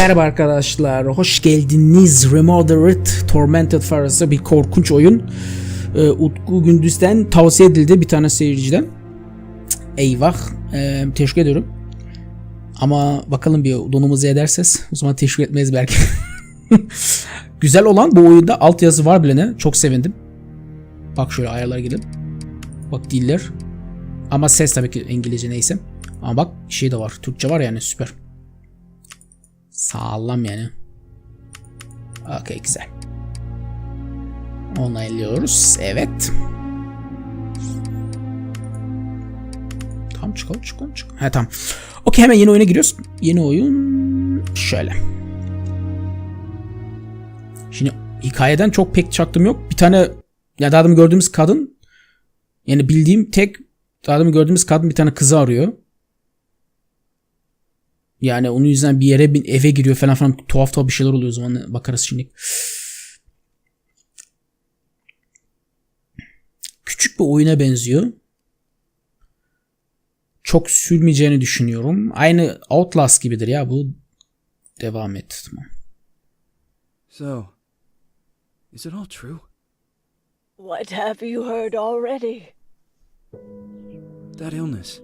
Merhaba arkadaşlar, hoş geldiniz. Remothered, Tormented Fathers bir korkunç oyun. UTKU GÜNDÜZ'den tavsiye edildi bir tane seyirciden. Eyvah, teşekkür ediyorum. Ama bakalım bir donumuzu ederseniz o zaman teşekkür etmeyiz belki. Güzel olan bu oyunda altyazı var bile ne? Çok sevindim. Bak şöyle ayarlara gelin. Bak diller. Ama ses tabii ki İngilizce neyse. Ama bak şey de var. Türkçe var yani süper. Sağlam yani. Okey güzel. Onaylıyoruz. Evet. Tamam çıkalım. He tamam. Okey hemen yeni oyuna giriyoruz. Yeni oyun şöyle. Şimdi hikayeden çok pek çaktım yok. Bir tane ya daha demin gördüğümüz kadın yani bildiğim tek daha demin gördüğümüz kadın bir tane kızı arıyor. Yani onun yüzden bir yere eve giriyor falan tuhaf bir şeyler oluyor o zaman bakarız şimdi. Küçük bir oyuna benziyor. Çok sürmeyeceğini düşünüyorum. Aynı Outlast gibidir ya bu. Devam et. Tamam. So, is it all true? What have you heard already? That illness.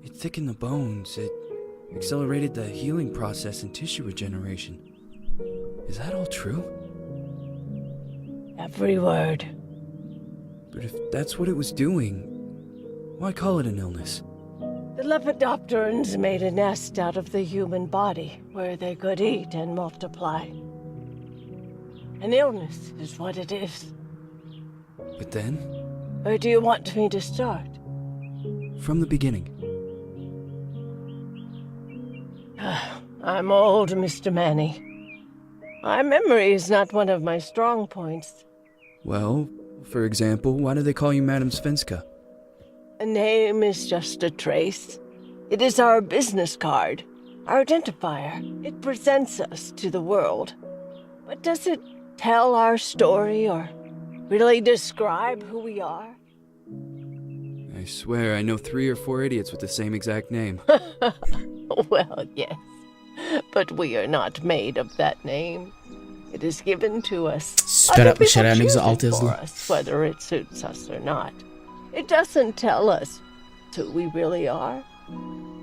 It thickened the bones. It accelerated the healing process and tissue regeneration. Is that all true? Every word. But if that's what it was doing, why call it an illness? The Lepidopterans made a nest out of the human body where they could eat and multiply. An illness is what it is. But then, Where do you want me to start? from the beginning. I'm old, Mr. Manny. My memory is not one of my strong points. Well, for example, why do they call you Madam Svenska? A name is just a trace. It is our business card, our identifier. It presents us to the world. But does it tell our story or really describe who we are? I swear I know 3 or 4 idiots with the same exact name. Well, yes. But we are not made of that name. It is given to us. Süper Other yapmışlar people yani güzel choose it altyazılı. for us, whether it suits us or not. It doesn't tell us who we really are.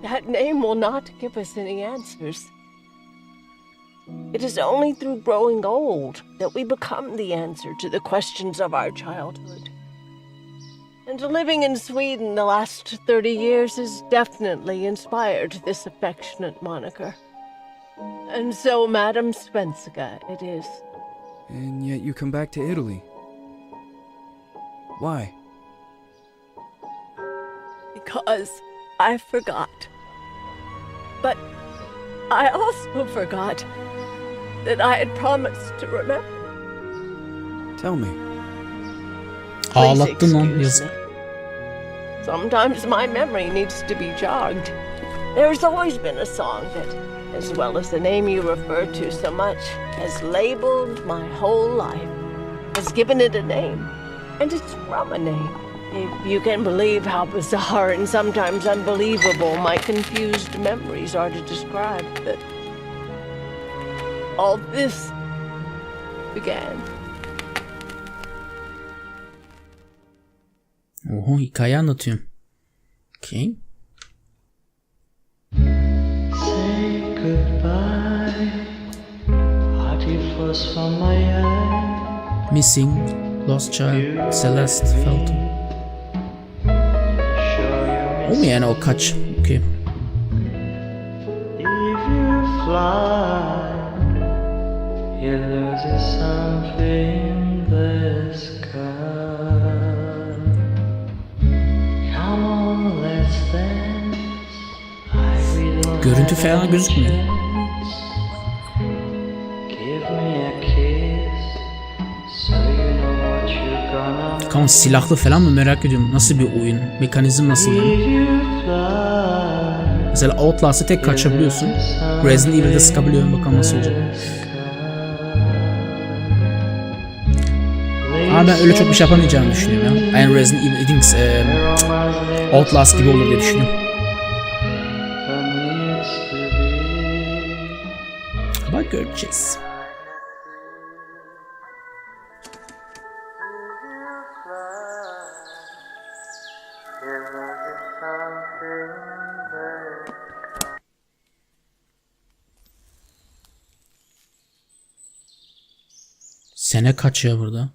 That name will not give us any answers. It is only through growing old that we become the answer to the questions of our childhood. And living in Sweden the last 30 years has definitely inspired this affectionate moniker. And so, Madam Svenska, it is. And yet you come back to Italy. Why? Because I forgot. But I also forgot that I had promised to remember. Tell me. Please Ağlattın lan excuse yazık. me. Sometimes my memory needs to be jogged. There's always been a song that, as well as the name you refer to so much, has labeled my whole life, has given it a name, and it's from a name. If you can believe how bizarre and sometimes unbelievable my confused memories are to describe that all this began. Oho hikaye anlatıyorum. Okay. Say goodbye. Hearty flush from my eye. Missing, Lost Child, Celeste, Felton. O mu yani o kaç? Okay. If you fly, you lose something in the sky. Come on, let's dance. I will Görüntü falan gözükmüyor. give me a kiss, so you know what you're gonna. Tamam silahlı falan mı merak ediyorum. Nasıl bir oyun? Mekanizm nasıl yani? If you fly, Mesela Outlast'ı tek kaçabiliyorsun. Resident Evil'de sıkabiliyorum bakalım nasıl olacak. Ama ben öyle çok bir şey yapamayacağını düşünüyorum ya. Yani Resident Evil dediğimiz Outlast gibi olur diye düşünüyorum. Galiba göreceğiz. Sene kaç ya burada?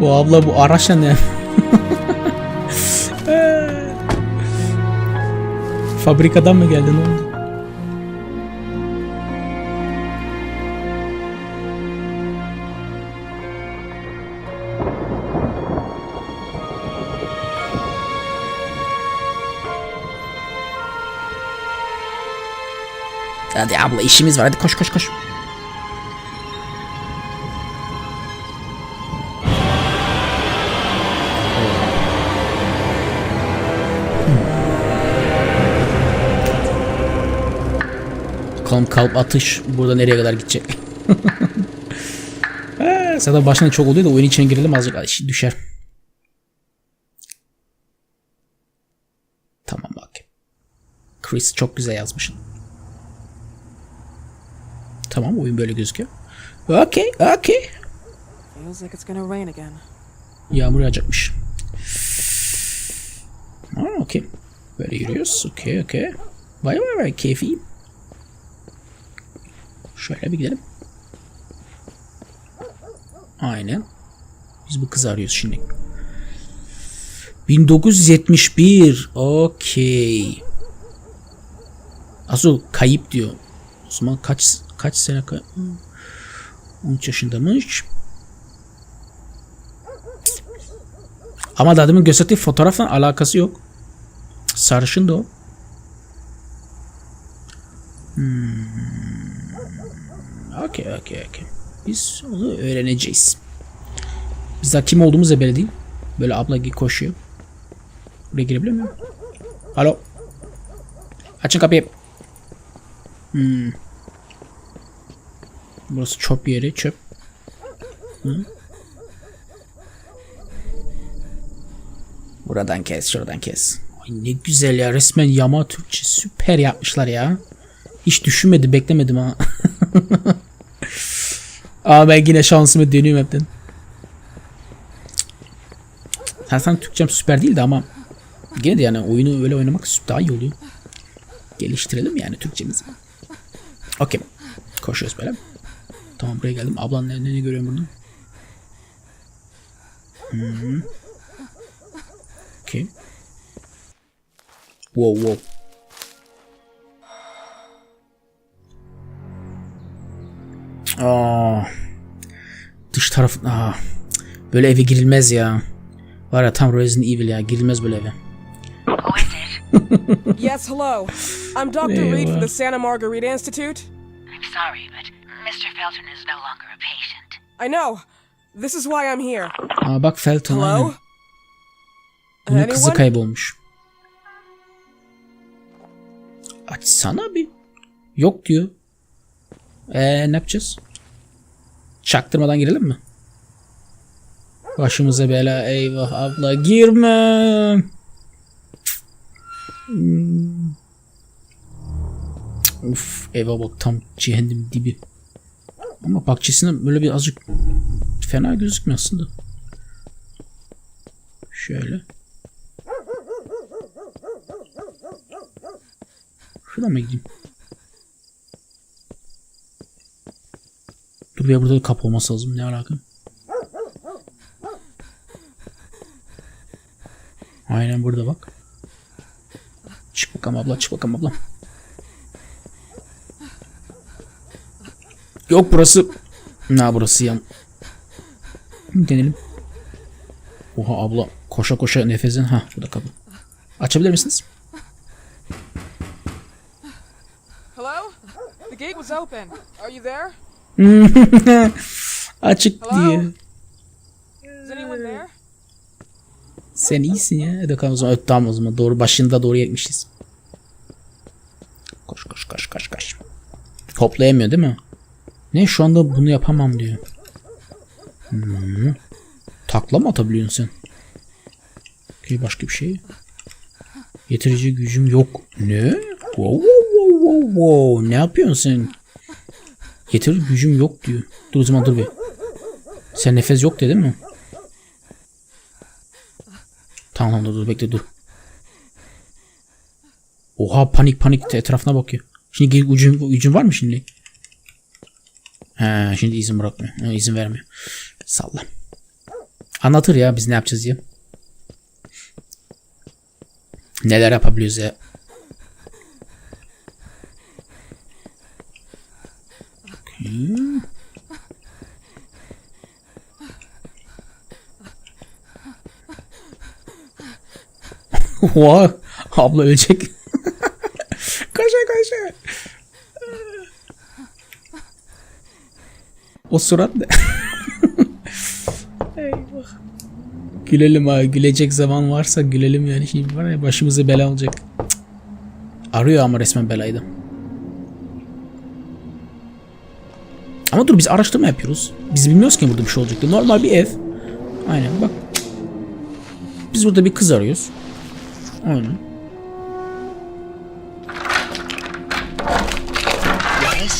Bu abla bu araçla ne? Fabrikadan mı geldin oğlum? Hadi abla işimiz var, hadi koş koş koş. Bakalım kalp atış burada nereye kadar gidecek. Zaten başına çok oluyor da oyun içine girelim azıcık düşer. Tamam bak. Chris çok güzel yazmışsın. Tamam oyun böyle gözüküyor. Okay. Feels like it's gonna rain again. Yağmur yağacakmış. Okay. Böyle yürüyoruz. Okay. Vay keyfi. Şöyle bir gidelim. Aynen. Biz bu kızı arıyoruz şimdi. 1971. Okay. Asıl kayıp diyor. O zaman kaç sene 13 yaşındamış. Ama da adamın gösterdiği fotoğrafla alakası yok. Sarışın da o. Okay. Biz onu öğreneceğiz. Biz daha kim olduğumuz da belli değil. Böyle abla koşuyor. Buraya girebiliyor muyum? Alo. Açın kapıyı. Burası çöp yeri. Çöp. Buradan kes. Şuradan kes. Ay ne güzel ya. Resmen yama Türkçe. Süper yapmışlar ya. Hiç düşünmedim. Beklemedim ha. Ama ben yine şansımı dönüyorum hepten. Zaten Türkçem süper değildi ama gene de yani oyunu öyle oynamak daha iyi oluyor. Geliştirelim yani Türkçemizi. Okey. Koşuyoruz böyle. Tamam buraya geldim. Ablanın ne görüyorum burada? Okey. Wow. Dış taraf böyle eve girilmez ya. Var ya tam Resident Evil ya, girilmez böyle eve. Who is it? Yes, hello. I'm Dr. Reed from the Santa Margarita Institute. I'm sorry, but Mr. Felton is no longer a patient. I know. This is why I'm here. Bak Felton. Hello? Bunun kızı Anyone? kaybolmuş. Açsana bir. Yok diyor. Ne yapacağız? Çaktırmadan girelim mi? Başımıza bela, eyvah abla girme. Uf, eyvah bak tam cehennem dibi. Ama bahçesinden böyle bir azıcık fena gözükmüyor aslında. Şöyle. Şuradan mı gideyim? Dur ya, burada kapı olması lazım. Ne alaka? Aynen burada bak. Çık bakalım abla, çık bakalım abla. Yok burası. Burası yan. Denelim. Oha abla koşa koşa nefesin. Burada kapı. Açabilir misiniz? Hello? The gate was open. Are you there? Açık Hello? diye. Is anyone there? Sen iyisin ya. Hadi bakalım o zaman. Tamam o zaman. Doğru, başında doğru yetmişiz. Koş koş koş koş koş. Hoplayamıyor değil mi? Ne, şu anda bunu yapamam diyor. Takla mı atabiliyorsun sen? Başka bir şey. Yeterince gücüm yok. Ne? Wow. Ne yapıyorsun sen? Yeterince gücüm yok diyor. Dur o zaman, dur bir. Sen nefes yok dedi mi? Tamam dur bekle dur. Oha, panik etrafına bakıyor. Şimdi gücün var mı şimdi? He, şimdi izin bırakmıyor. İzin vermiyor. Salla. Anlatır ya biz ne yapacağız diye. Neler yapabiliyoruz ya. Oha, abla ölecek. Kaşa. O surat ne? Eyvah. Gülelim ha, gülecek zaman varsa gülelim yani, şimdi var ya başımıza bela olacak. Cık. Arıyor ama resmen belayı da. Ama dur, biz araştırma yapıyoruz. Biz bilmiyoruz ki burada bir şey olacak. Normal bir ev. Aynen bak. Biz burada bir kız arıyoruz. Aynen.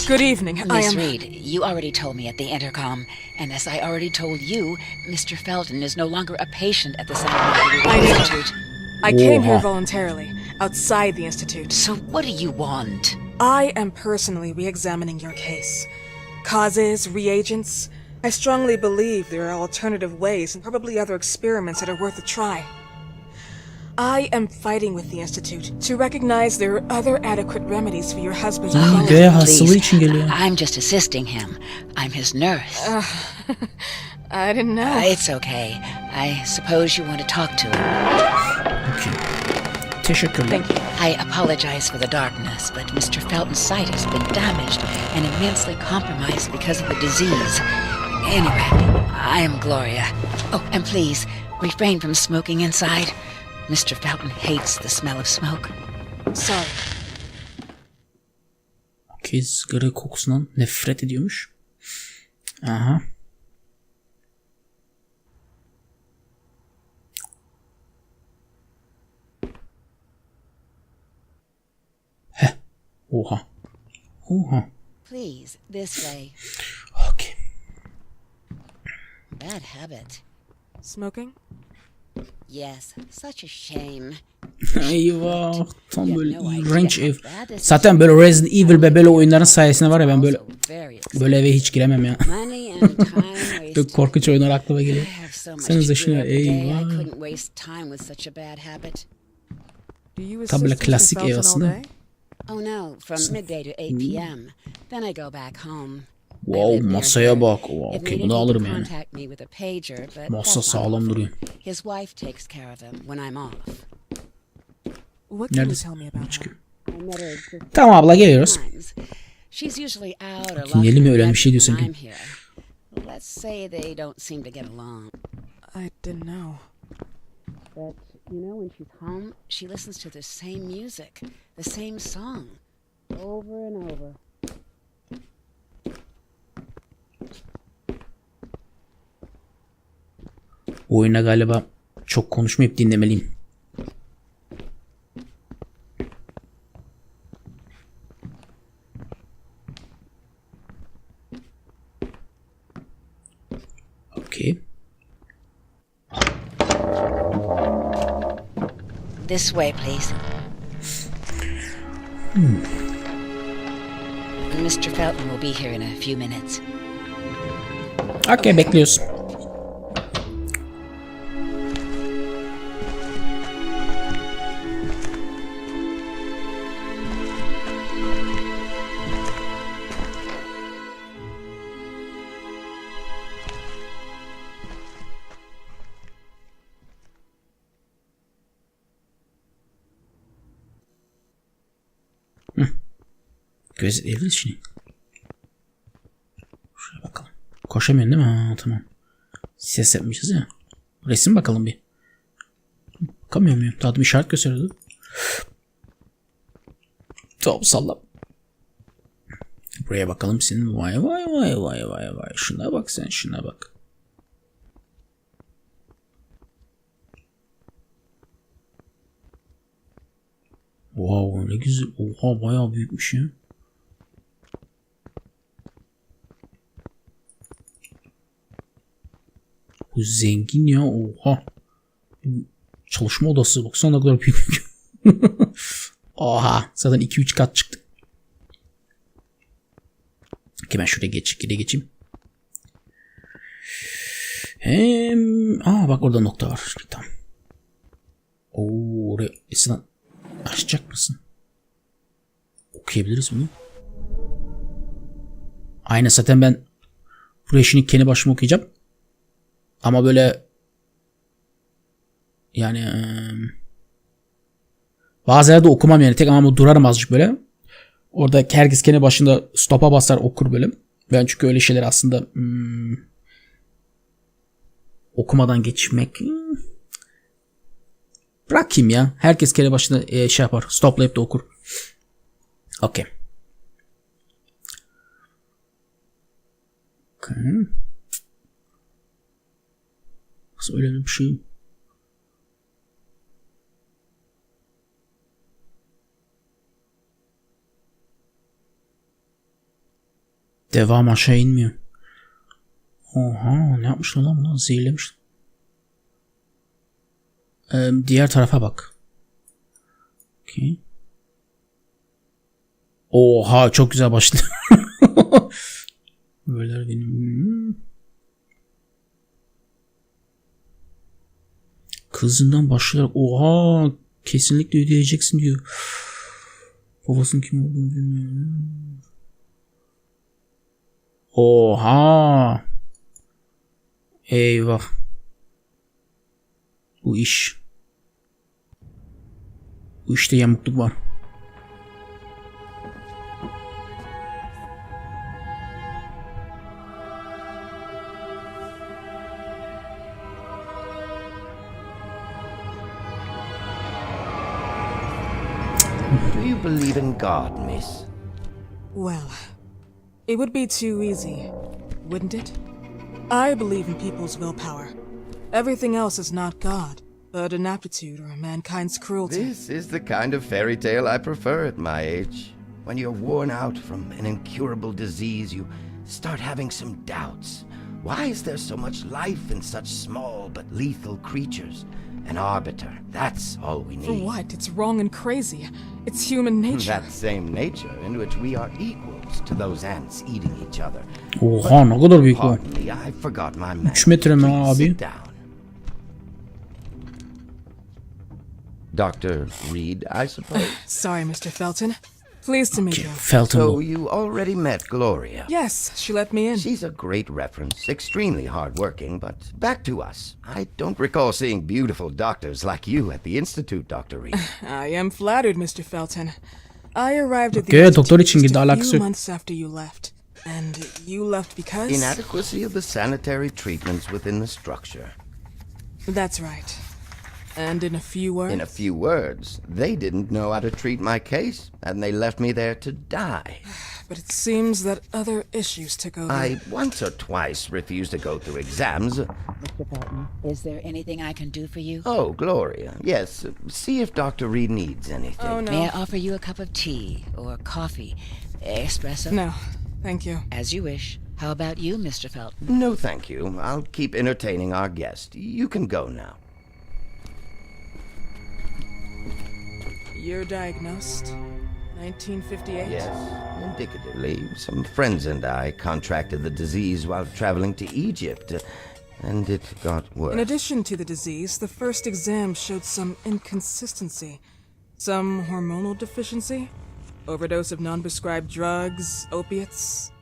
Good evening. Miss Reed, you already told me at the intercom, and as I already told you, Mr. Felton is no longer a patient at the Scientific Institute. I came here voluntarily, outside the Institute. So what do you want? I am personally re-examining your case. Causes, reagents. I strongly believe there are alternative ways and probably other experiments that are worth a try. I am fighting with the Institute to recognize there are other adequate remedies for your husband's Göğe hastalığı için geliyor. I'm just assisting him. I'm his nurse. I didn't know. It's okay. I suppose you want to talk to him. Okay. Teşekkürler. I apologize for the darkness, but Mr. Felton's sight has been damaged and immensely compromised because of the disease. Anyway, I am Gloria. Oh, and please, refrain from smoking inside. Mr. Felton hates the smell of smoke. Sorry. Okay, sigara kokusundan nefret ediyormuş. Aha. Heh. Oha. Please, this way. Okay. Bad habit. Smoking? Yes, such a shame. Eyvah. Tam böyle iğrenç ev. Zaten böyle Resident Evil ve böyle oyunların sayesinde var ya, ben böyle eve hiç giremem ya. Çok korkunç oyunlar aklıma geliyor. Sen de şuna eyvah. Tam böyle klasik ev aslında. Oh no, from midday to 8 p.m. Then I go back home. Wow, masaya bak. Wow, okay, bunu alırım yani. Masa sağlam duruyor. His wife takes care of him when I'm off. What can you tell me about her? Tamam abla, geliyoruz. She's usually out or Kimyeli mi ölen bir şey diyorsun ki? Let's say they don't seem to get along. I didn't know. But you know, when she's home, she listens to the same music, the same song, over and over. Bu oyuna galiba çok konuşmayıp dinlemeliyim. Okay. This way, please. Mr. Felton will be here in a few minutes. Okay, bekliyoruz. Gözetleyebiliriz şimdi. Şuraya bakalım. Koşamıyorsun değil mi? Ha, tamam. Ses yapmışız ya. Resim bakalım bir. Bakamıyor muyum? Daha bir işaret gösteriyordu. Tamam salla. Buraya bakalım senin. Vay vay vay vay vay vay. Şuna bak sen, şuna bak. Wow, ne güzel. Oha, bayağı büyükmüş ya. Bu zengin ya. Oha. Çalışma odası. Baksana ne kadar büyük. Oha. Zaten 2-3 kat çıktı. Hemen şuraya geçeyim. Bak orada nokta var. Tamam. Oraya Esra açacak mısın? Okuyabiliriz bunu. Aynen, zaten ben buraya şimdi kendi başıma okuyacağım. Ama böyle yani bazı yerde okumam yani, tek ama durarım azıcık böyle. Orada herkes kendi başında stop'a basar, okur böyle. Ben çünkü öyle şeyler aslında okumadan geçmek bırakayım ya. Herkes kendi başına şey yapar, stoplayıp da okur. Okey. Nasıl öyle bir şey? Devam aşağı inmiyor. Oha, ne yapmışlar lan bunu? Zehirlemiş. Diğer tarafa bak. Okay. Oha, çok güzel başladı. Böyle benim. Kızından başlayarak oha, kesinlikle ödeyeceksin diyor. Babasının kim olduğunu bilmiyorum. Oha. Eyvah. Bu işte yamukluk var. Do you believe in God, miss? Well, it would be too easy, wouldn't it? I believe in people's willpower. Everything else is not God, but an aptitude or mankind's cruelty. This is the kind of fairy tale I prefer at my age. When you're worn out from an incurable disease, you start having some doubts. Why is there so much life in such small but lethal creatures? An arbiter, that's all we need. For what? It's wrong and crazy. It's human nature. That same nature in which we are equals to those ants eating each other. Oha, ne kadar büyük bu. Pardon me, I forgot my manners. 3 metre mi Please abi? sit down. Dr. Reed, I suppose. Sorry, Mr. Felton. Pleased to meet you. Felton So bu. you already met Gloria. Yes, she let me in. She's a great reference, extremely hardworking, but back to us. I don't recall seeing beautiful doctors like you at the Institute, Dr. Reed. I am flattered, Mr. Felton. I arrived at the Okay, doktor için Institute girdi, just a alakası few yok. months after you left. And you left because... Inadequacy of the sanitary treatments within the structure. That's right. And in a few words... In a few words, they didn't know how to treat my case, and they left me there to die. But it seems that other issues took over. I once or twice refused to go through exams. Mr. Felton, is there anything I can do for you? Oh, Gloria, yes. See if Dr. Reed needs anything. Oh, no. May I offer you a cup of tea or coffee? Espresso? No, thank you. As you wish. How about you, Mr. Felton? No, thank you. I'll keep entertaining our guest. You can go now. You're diagnosed. 1958? Yes, indicatively. Some friends and I contracted the disease while traveling to Egypt, and it got worse. In addition to the disease, the first exam showed some inconsistency. Some hormonal deficiency, overdose of non-prescribed drugs, opiates,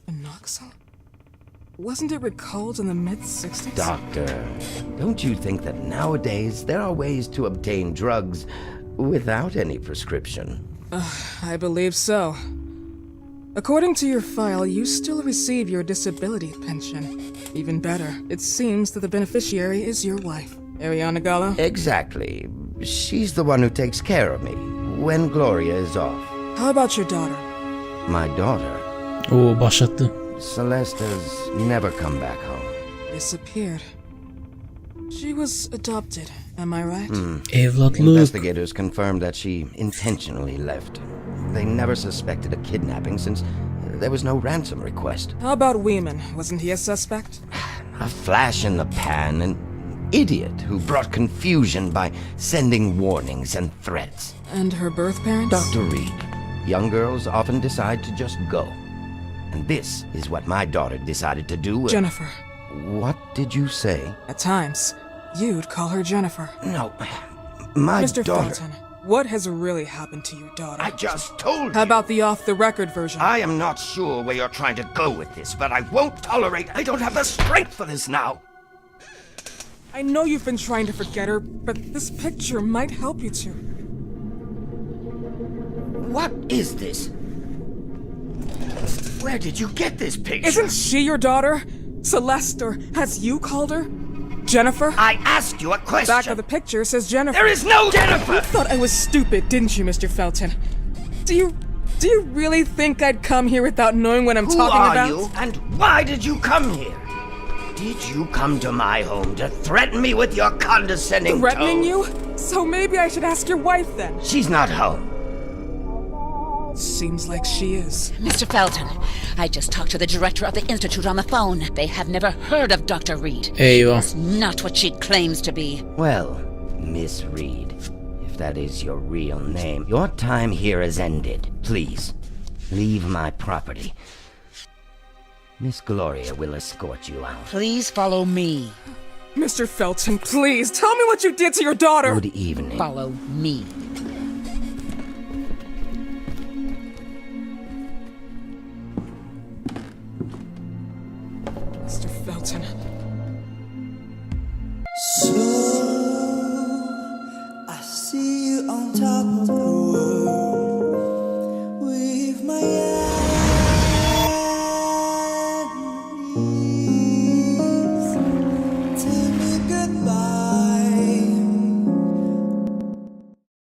phenoxyl. Wasn't it recalled in the mid-60s? Doctor, don't you think that nowadays there are ways to obtain drugs without any prescription? I believe so. According to your file, you still receive your disability pension. Even better, it seems that the beneficiary is your wife, Ariana Gallo? Exactly. She's the one who takes care of me when Gloria is off. How about your daughter? My daughter, Oo başlattı. Celeste, has never come back home. Disappeared. She was adopted, am I right? Evlatlık. Investigators confirmed that she intentionally left. They never suspected a kidnapping since there was no ransom request. How about Weeman? Wasn't he a suspect? A flash in the pan, an idiot who brought confusion by sending warnings and threats. And her birth parents? Dr. Reed, young girls often decide to just go. And this is what my daughter decided to do. Jennifer. What did you say? At times, you'd call her Jennifer. No, my Mr. daughter. Felton, what has really happened to your daughter? I just told you. How about the off-the-record version? I am not sure where you're trying to go with this, but I won't tolerate. I don't have the strength for this now. I know you've been trying to forget her, but this picture might help you to. What is this? Where did you get this picture? Isn't she your daughter? Celeste, or as you called her? Jennifer? I asked you a question. Back of the picture says Jennifer. There is no Jennifer! You thought I was stupid, didn't you, Mr. Felton? Do you really think I'd come here without knowing what I'm Who talking are about? you, and why did you come here? Did you come to my home to threaten me with your condescending Threatening tone? you? So maybe I should ask your wife then. She's not home. Seems like she is. Mr. Felton, I just talked to the director of the Institute on the phone. They have never heard of Dr. Reed. Eyvah. It's not what she claims to be. Well, Miss Reed, if that is your real name, your time here has ended. Please, leave my property. Miss Gloria will escort you out. Please follow me. Mr. Felton, please, tell me what you did to your daughter! Good evening. Follow me. Mr. Felton. So I see you on top of